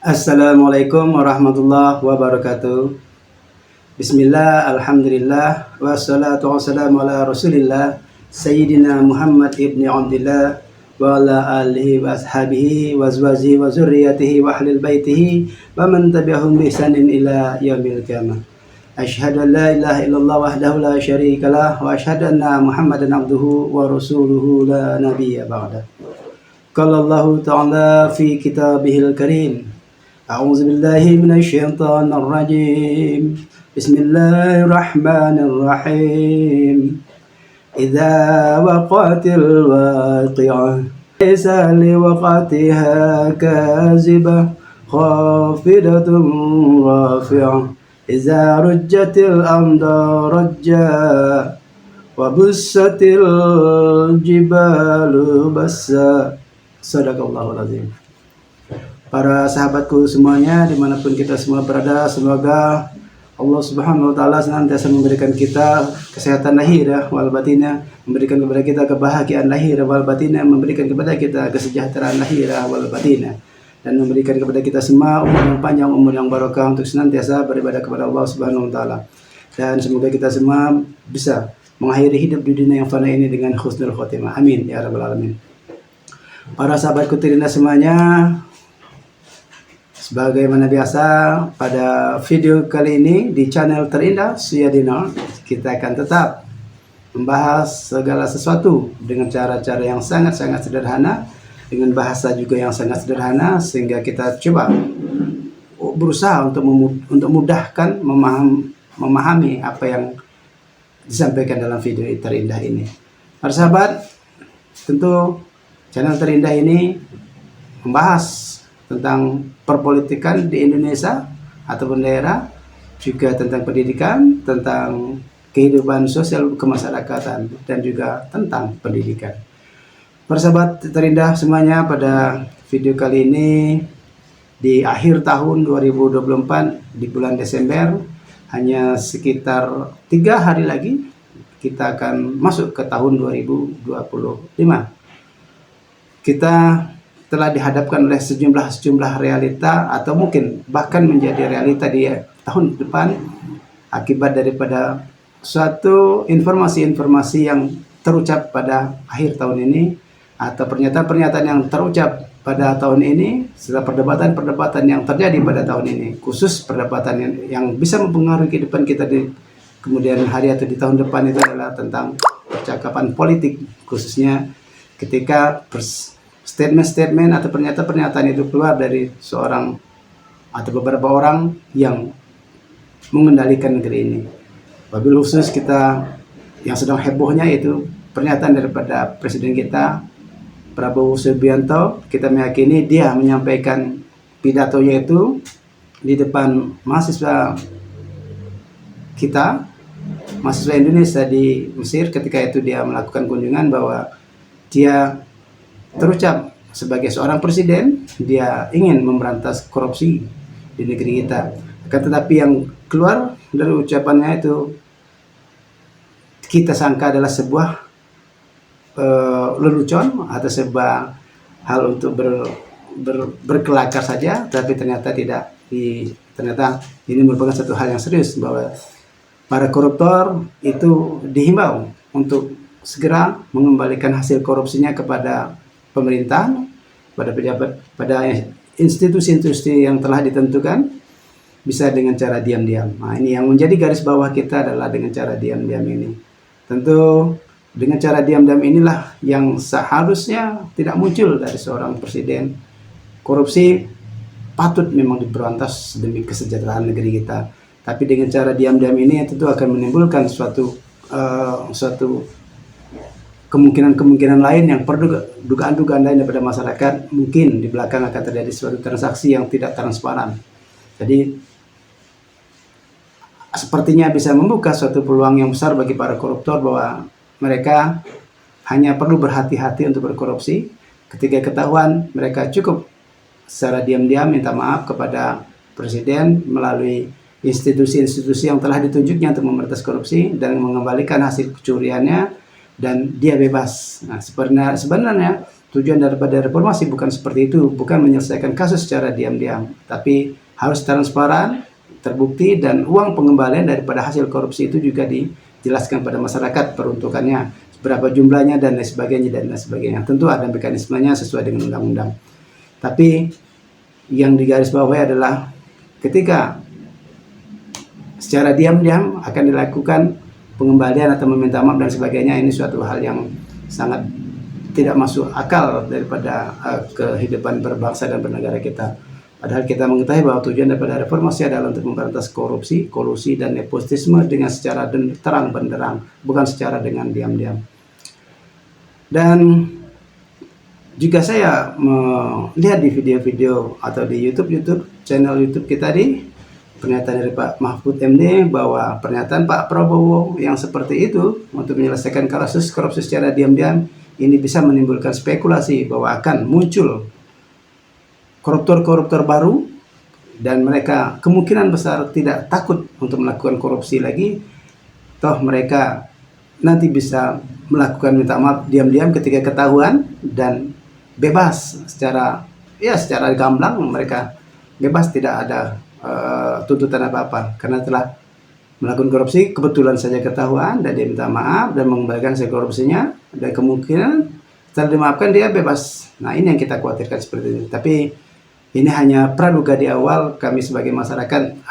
Assalamualaikum warahmatullahi wabarakatuh. Bismillah, alhamdulillah, wassalatu wassalamu ala rasulillah Sayyidina Muhammad ibni Abdillah wa ala alihi wa ashabihi wa azwajihi wa zurriyatihi wa ahlil baitihi wa man tabi'ahum bi ihsanin ila yaumil qiyamah. Asyhadu an la ilaha illallah wahdahu la syarikalah wa asyhadu anna Muhammadan abduhu wa rasuluhu la nabiyya ba'da. Qala Allah ta'ala fi kitabihil karim. أعوذ بالله من الشيطان الرجيم بسم الله الرحمن الرحيم إذا وقعت الواقعة ليس لوقعتها كاذبة خافضة رافعة إذا رجت الأرض رجا وبست الجبال بسا صدق الله العظيم. Para sahabatku semuanya, dimanapun kita semua berada, semoga Allah Subhanahu Wa Taala senantiasa memberikan kita kesehatan lahir wal batinah, memberikan kepada kita kebahagiaan lahir wal batinah, memberikan kepada kita kesejahteraan lahir wal batinah, dan memberikan kepada kita semua umur yang panjang, umur yang barokah untuk senantiasa beribadah kepada Allah Subhanahu Wa Taala. Dan semoga kita semua bisa mengakhiri hidup di dunia yang fana ini dengan husnul khotimah. Amin ya rabbal alamin. Para sahabatku terindah semuanya, sebagaimana biasa, pada video kali ini di channel terindah Suyadino, kita akan tetap membahas segala sesuatu dengan cara-cara yang sangat-sangat sederhana, dengan bahasa juga yang sangat sederhana, sehingga kita coba berusaha untuk mudahkan memahami apa yang disampaikan dalam video terindah ini. Para sahabat, tentu channel terindah ini membahas tentang perpolitikan di Indonesia ataupun daerah, juga tentang pendidikan, tentang kehidupan sosial kemasyarakatan, dan juga tentang pendidikan. Persahabat terindah semuanya, pada video kali ini di akhir tahun 2024, di bulan Desember, hanya sekitar 3 hari lagi kita akan masuk ke tahun 2025. Kita telah dihadapkan oleh sejumlah realita, atau mungkin bahkan menjadi realita di tahun depan, akibat daripada suatu informasi-informasi yang terucap pada akhir tahun ini, atau pernyataan-pernyataan yang terucap pada tahun ini, serta perdebatan-perdebatan yang terjadi pada tahun ini, khusus perdebatan yang bisa mempengaruhi kehidupan kita di kemudian hari atau di tahun depan, itu adalah tentang percakapan politik, khususnya ketika statement-statement atau pernyataan-pernyataan itu keluar dari seorang atau beberapa orang yang mengendalikan negeri ini. Wabil khusus kita yang sedang hebohnya yaitu pernyataan daripada Presiden kita, Prabowo Subianto. Kita meyakini dia menyampaikan pidatonya itu di depan mahasiswa kita, mahasiswa Indonesia di Mesir, ketika itu dia melakukan kunjungan, bahwa dia terucap sebagai seorang presiden, dia ingin memberantas korupsi di negeri kita. Akan tetapi yang keluar dari ucapannya itu kita sangka adalah sebuah lelucon atau sebuah hal untuk berkelakar saja, tapi ternyata tidak. Ternyata ini merupakan satu hal yang serius, bahwa para koruptor itu dihimbau untuk segera mengembalikan hasil korupsinya kepada pemerintahan, pada pejabat, pada institusi-institusi yang telah ditentukan, bisa dengan cara diam-diam. Nah, ini yang menjadi garis bawah kita, adalah dengan cara diam-diam ini. Tentu dengan cara diam-diam inilah yang seharusnya tidak muncul dari seorang presiden. Korupsi patut memang diberantas demi kesejahteraan negeri kita, tapi dengan cara diam-diam ini tentu akan menimbulkan suatu kemungkinan-kemungkinan lain, yang dugaan-dugaan lain daripada masyarakat. Mungkin di belakang akan terjadi suatu transaksi yang tidak transparan. Jadi sepertinya bisa membuka suatu peluang yang besar bagi para koruptor, bahwa mereka hanya perlu berhati-hati untuk berkorupsi. Ketika ketahuan, mereka cukup secara diam-diam minta maaf kepada presiden melalui institusi-institusi yang telah ditunjuknya untuk memberantas korupsi, dan mengembalikan hasil kecuriannya, dan dia bebas. Nah, sebenarnya tujuan daripada reformasi bukan seperti itu, bukan menyelesaikan kasus secara diam-diam, tapi harus transparan, terbukti, dan uang pengembalian daripada hasil korupsi itu juga dijelaskan pada masyarakat peruntukannya, berapa jumlahnya dan lain sebagainya. Tentu ada mekanismenya sesuai dengan undang-undang. Tapi yang digarisbawahi adalah ketika secara diam-diam akan dilakukan pengembalian atau meminta maaf dan sebagainya, ini suatu hal yang sangat tidak masuk akal daripada kehidupan berbangsa dan bernegara kita. Padahal kita mengetahui bahwa tujuan daripada reformasi adalah untuk memberantas korupsi, kolusi, dan nepotisme dengan secara terang benderang, bukan secara dengan diam-diam. Dan juga saya melihat di video-video atau di channel YouTube kita pernyataan dari Pak Mahfud MD bahwa pernyataan Pak Prabowo yang seperti itu untuk menyelesaikan kasus korupsi secara diam-diam ini bisa menimbulkan spekulasi bahwa akan muncul koruptor-koruptor baru dan mereka kemungkinan besar tidak takut untuk melakukan korupsi lagi. Toh mereka nanti bisa melakukan minta maaf diam-diam ketika ketahuan dan bebas secara gamblang, mereka bebas, tidak ada tuntutan apa-apa karena telah melakukan korupsi, kebetulan saja ketahuan dan dia minta maaf dan mengembalikan hasil korupsinya, dan kemungkinan setelah dimaafkan dia bebas. Nah, ini yang kita khawatirkan seperti itu. Tapi ini hanya praduga di awal. Kami sebagai masyarakat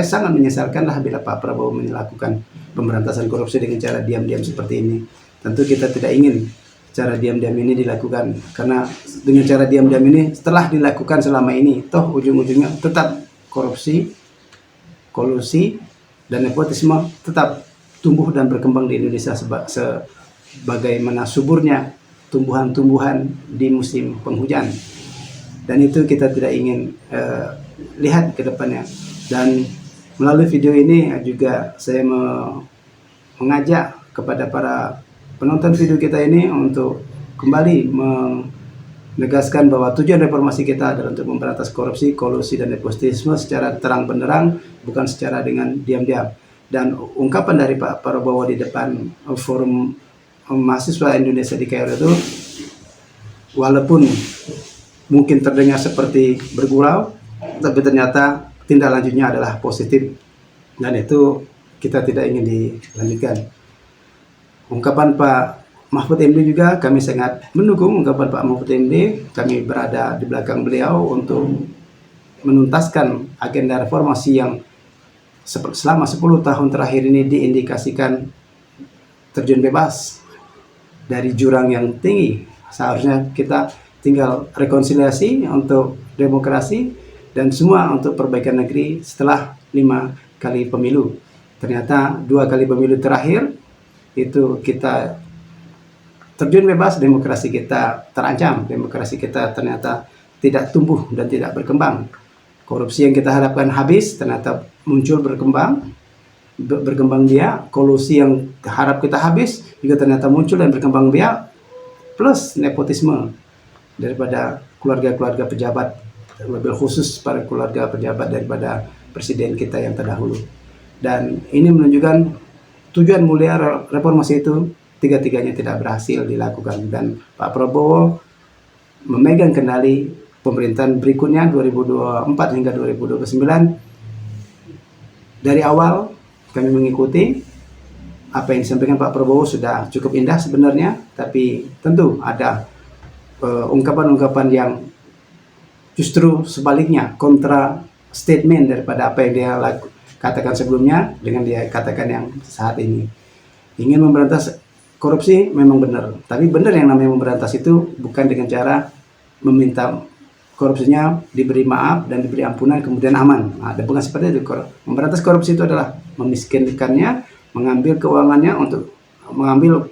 sangat menyesalkan lah bila Pak Prabowo melakukan pemberantasan korupsi dengan cara diam-diam seperti ini. Tentu kita tidak ingin cara diam-diam ini dilakukan, karena dengan cara diam-diam ini setelah dilakukan selama ini, toh ujung-ujungnya tetap korupsi, kolusi, dan nepotisme tetap tumbuh dan berkembang di Indonesia sebagaimana suburnya tumbuhan-tumbuhan di musim penghujan. Dan itu kita tidak ingin lihat ke depannya. Dan melalui video ini juga saya mengajak kepada para penonton video kita ini untuk kembali menegaskan bahwa tujuan reformasi kita adalah untuk memberantas korupsi, kolusi, dan nepotisme secara terang benderang, bukan secara dengan diam-diam. Dan ungkapan dari Pak Prabowo di depan forum mahasiswa Indonesia di Kairo itu, walaupun mungkin terdengar seperti bergurau, tapi ternyata tindak lanjutnya adalah positif, dan itu kita tidak ingin dilanjutkan. Ungkapan Pak Mahfud MD juga kami sangat mendukung ungkapan Pak Mahfud MD. Kami berada di belakang beliau untuk menuntaskan agenda reformasi yang selama 10 tahun terakhir ini diindikasikan terjun bebas dari jurang yang tinggi. Seharusnya kita tinggal rekonsiliasi untuk demokrasi dan semua untuk perbaikan negeri setelah 5 kali pemilu. Ternyata 2 kali pemilu terakhir itu kita terjun bebas, demokrasi kita terancam, demokrasi kita ternyata tidak tumbuh dan tidak berkembang. Korupsi yang kita harapkan habis ternyata muncul berkembang biak, kolusi yang harap kita habis juga ternyata muncul dan berkembang biak, plus nepotisme daripada keluarga-keluarga pejabat, lebih khusus para keluarga pejabat daripada presiden kita yang terdahulu. Dan ini menunjukkan tujuan mulia reformasi itu tiga-tiganya tidak berhasil dilakukan, dan Pak Prabowo memegang kendali pemerintahan berikutnya 2024 hingga 2029. Dari awal kami mengikuti apa yang disampaikan Pak Prabowo sudah cukup indah sebenarnya, tapi tentu ada ungkapan-ungkapan yang justru sebaliknya, kontra statement daripada apa yang dia katakan sebelumnya dengan dia katakan yang saat ini. Ingin memberantas korupsi memang benar, tapi benar yang namanya memberantas itu bukan dengan cara meminta korupsinya diberi maaf dan diberi ampunan kemudian aman. Nah, bukan seperti itu. Memberantas korupsi itu adalah memiskinkannya, mengambil keuangannya untuk mengambil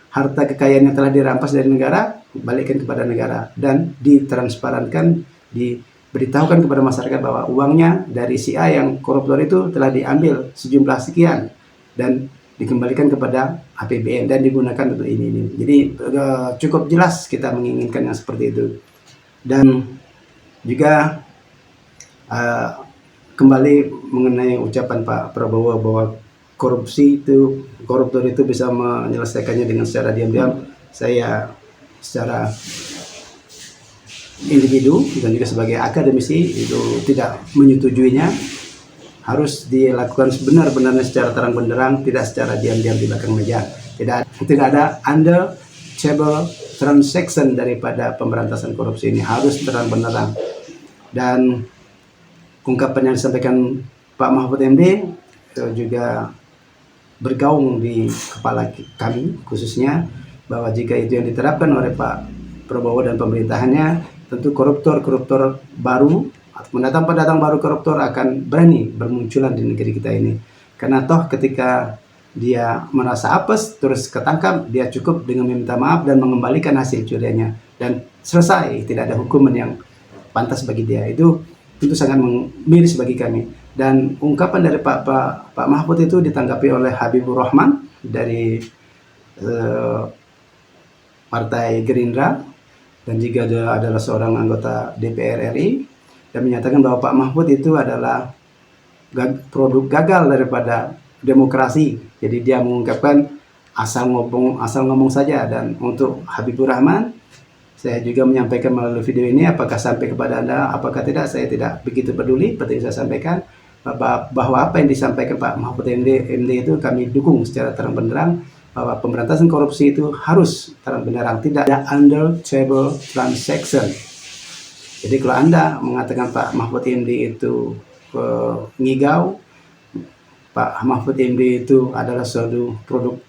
harta kekayaan yang telah dirampas dari negara, balikkan kepada negara, dan ditransparankan, diberitahukan kepada masyarakat bahwa uangnya dari si A yang koruptor itu telah diambil sejumlah sekian dan dikembalikan kepada APBN dan digunakan untuk ini. Jadi cukup jelas kita menginginkan yang seperti itu. Dan juga kembali mengenai ucapan Pak Prabowo bahwa koruptor itu bisa menyelesaikannya dengan secara diam-diam. Saya secara individu dan juga sebagai akademisi itu tidak menyetujuinya, harus dilakukan sebenar-benarnya secara terang benderang, tidak secara diam-diam di belakang meja. Tidak ada untouchable transaction daripada pemberantasan korupsi ini, harus terang benderang. Dan ungkapan yang disampaikan Pak Mahfud MD itu juga bergaung di kepala kami khususnya, bahwa jika itu yang diterapkan oleh Pak Prabowo dan pemerintahannya, tentu koruptor-koruptor baru atau pendatang baru koruptor akan berani bermunculan di negeri kita ini. Karena toh ketika dia merasa apes terus ketangkap, dia cukup dengan meminta maaf dan mengembalikan hasil curiannya dan selesai, tidak ada hukuman yang pantas bagi dia. Itu tentu sangat miris bagi kami. Dan ungkapan dari Pak Mahfud itu ditanggapi oleh Habibur Rahman dari Partai Gerindra, dan juga adalah seorang anggota DPR RI, dan menyatakan bahwa Pak Mahfud itu adalah produk gagal daripada demokrasi. Jadi dia mengungkapkan asal ngomong saja. Dan untuk Habibur Rahman, saya juga menyampaikan melalui video ini, apakah sampai kepada Anda, apakah tidak, saya tidak begitu peduli. Penting saya sampaikan bahwa apa yang disampaikan Pak Mahfud MD itu kami dukung secara terang benderang, bahwa pemberantasan korupsi itu harus terang benderang, tidak ada untouchable transaction. Jadi kalau Anda mengatakan Pak Mahfud MD itu ngigau, Pak Mahfud MD itu adalah suatu produk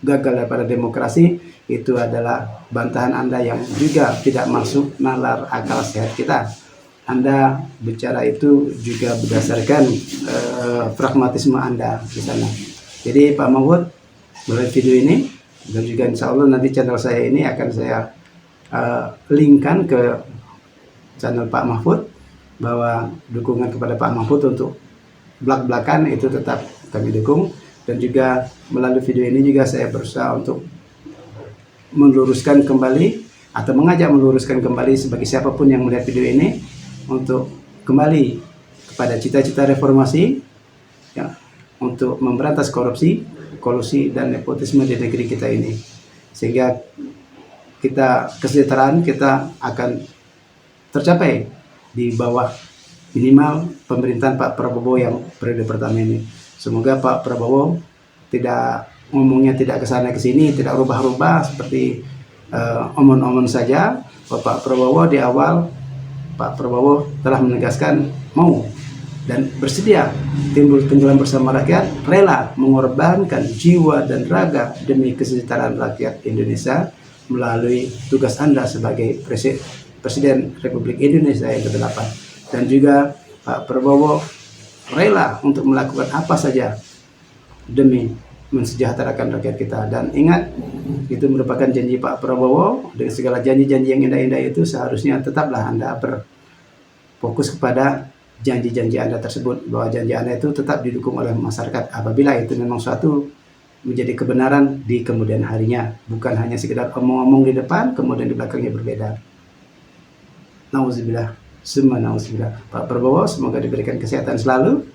gagal daripada demokrasi, itu adalah bantahan Anda yang juga tidak masuk nalar akal sehat kita. Anda bicara itu juga berdasarkan pragmatisme Anda di sana. Jadi Pak Mahfud, melalui video ini dan juga insya Allah nanti channel saya ini akan saya linkkan ke channel Pak Mahfud, bahwa dukungan kepada Pak Mahfud untuk belak-belakan itu tetap kami dukung. Dan juga melalui video ini juga saya berusaha untuk meluruskan kembali atau mengajak meluruskan kembali sebagai siapapun yang melihat video ini untuk kembali kepada cita-cita reformasi ya, untuk memberantas korupsi, kolusi dan nepotisme di negeri kita ini, sehingga kesejahteraan kita akan tercapai di bawah minimal pemerintahan Pak Prabowo yang periode pertama ini. Semoga Pak Prabowo tidak ngomongnya tidak kesana kesini, tidak rubah-rubah seperti omon-omon saja. Pak Prabowo di awal, Pak Prabowo telah menegaskan mau dan bersedia timbul tenggelam bersama rakyat, rela mengorbankan jiwa dan raga demi kesejahteraan rakyat Indonesia melalui tugas Anda sebagai Presiden Republik Indonesia yang ke-8. Dan juga Pak Prabowo rela untuk melakukan apa saja demi mensejahterakan rakyat kita. Dan ingat, itu merupakan janji Pak Prabowo. Dengan segala janji-janji yang indah-indah itu, seharusnya tetaplah Anda berfokus kepada janji-janji Anda tersebut, bahwa janji Anda itu tetap didukung oleh masyarakat apabila itu memang suatu menjadi kebenaran di kemudian harinya, bukan hanya sekedar omong-omong di depan kemudian di belakangnya berbeda. Nauzubillah, summa nauzubillah. Pak Prabowo semoga diberikan kesehatan selalu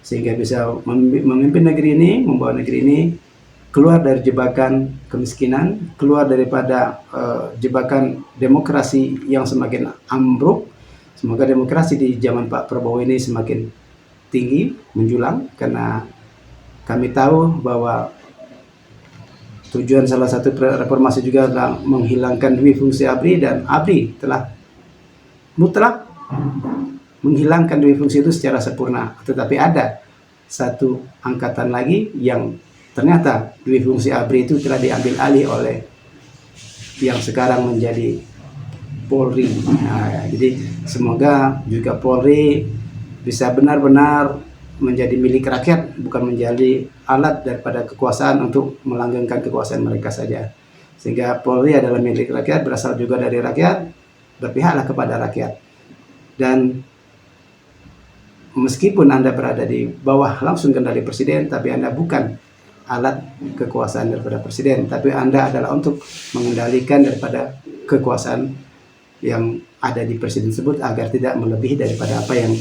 sehingga bisa memimpin negeri ini, membawa negeri ini keluar dari jebakan kemiskinan, keluar daripada jebakan demokrasi yang semakin ambruk. Semoga demokrasi di zaman Pak Prabowo ini semakin tinggi, menjulang, karena kami tahu bahwa tujuan salah satu reformasi juga adalah menghilangkan dui fungsi ABRI, dan ABRI telah mutlak menghilangkan dui fungsi itu secara sempurna. Tetapi ada satu angkatan lagi yang ternyata dui fungsi ABRI itu telah diambil alih oleh yang sekarang menjadi Polri. Nah, jadi semoga juga Polri bisa benar-benar menjadi milik rakyat, bukan menjadi alat daripada kekuasaan untuk melanggengkan kekuasaan mereka saja. Sehingga Polri adalah milik rakyat, berasal juga dari rakyat, berpihaklah kepada rakyat. Dan meskipun Anda berada di bawah langsung kendali Presiden, tapi Anda bukan alat kekuasaan daripada Presiden, tapi Anda adalah untuk mengendalikan daripada kekuasaan yang ada di Presiden tersebut agar tidak melebihi daripada apa yang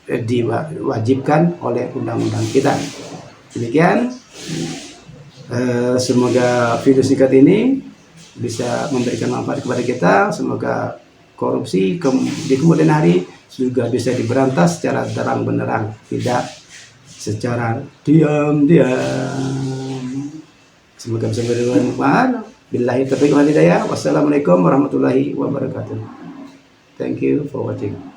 diwajibkan oleh undang-undang kita. Demikian, semoga video singkat ini bisa memberikan manfaat kepada kita. Semoga korupsi di kemudian hari juga bisa diberantas secara terang benderang, tidak secara diam-diam. Semoga bisa bermanfaat. Billahi taufiq wal hidayah. Wassalamualaikum warahmatullahi wabarakatuh. Thank you for watching.